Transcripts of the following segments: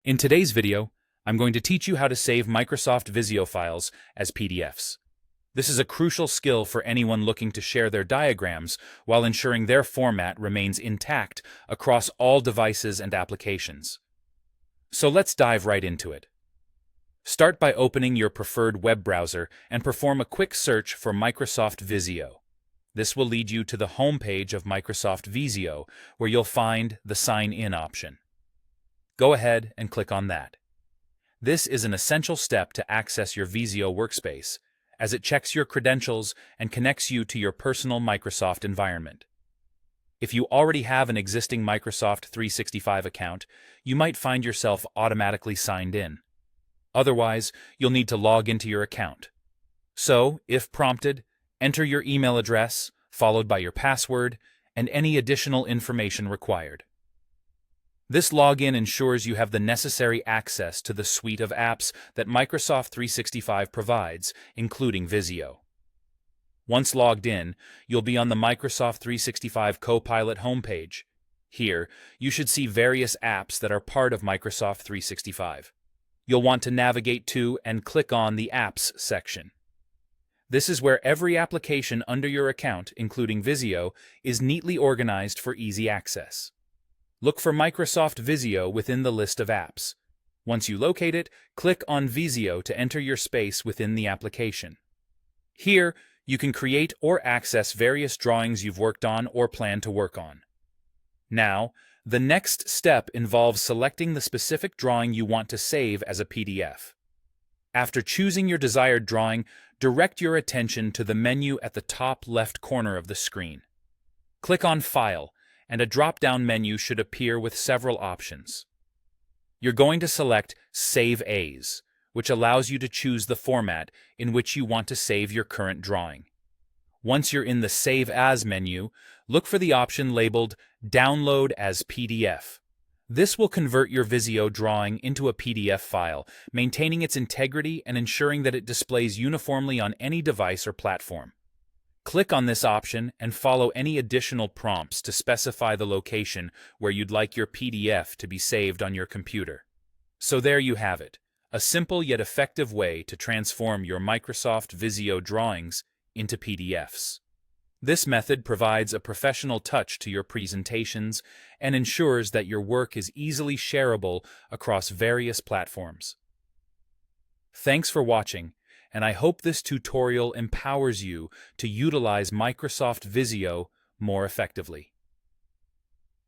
In today's video, I'm going to teach you how to save Microsoft Visio files as PDFs. This is a crucial skill for anyone looking to share their diagrams while ensuring their format remains intact across all devices and applications. So let's dive right into it. Start by opening your preferred web browser and perform a quick search for Microsoft Visio. This will lead you to the home page of Microsoft Visio, where you'll find the Sign In option. Go ahead and click on that. This is an essential step to access your Visio workspace, as it checks your credentials and connects you to your personal Microsoft environment. If you already have an existing Microsoft 365 account, you might find yourself automatically signed in. Otherwise, you'll need to log into your account. So, if prompted, enter your email address, followed by your password, and any additional information required. This login ensures you have the necessary access to the suite of apps that Microsoft 365 provides, including Visio. Once logged in, you'll be on the Microsoft 365 Copilot homepage. Here, you should see various apps that are part of Microsoft 365. You'll want to navigate to and click on the Apps section. This is where every application under your account, including Visio, is neatly organized for easy access. Look for Microsoft Visio within the list of apps. Once you locate it, click on Visio to enter your space within the application. Here, you can create or access various drawings you've worked on or plan to work on. Now, the next step involves selecting the specific drawing you want to save as a PDF. After choosing your desired drawing, direct your attention to the menu at the top left corner of the screen. Click on File, and a drop-down menu should appear with several options. You're going to select Save As, which allows you to choose the format in which you want to save your current drawing. Once you're in the Save As menu, look for the option labeled Download as PDF. This will convert your Visio drawing into a PDF file, maintaining its integrity and ensuring that it displays uniformly on any device or platform. Click on this option and follow any additional prompts to specify the location where you'd like your PDF to be saved on your computer. So there you have it, a simple yet effective way to transform your Microsoft Visio drawings into PDFs. This method provides a professional touch to your presentations and ensures that your work is easily shareable across various platforms. Thanks for watching, and I hope this tutorial empowers you to utilize Microsoft Visio more effectively.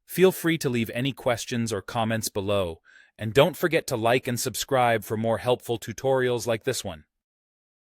Feel free to leave any questions or comments below, and don't forget to like and subscribe for more helpful tutorials like this one.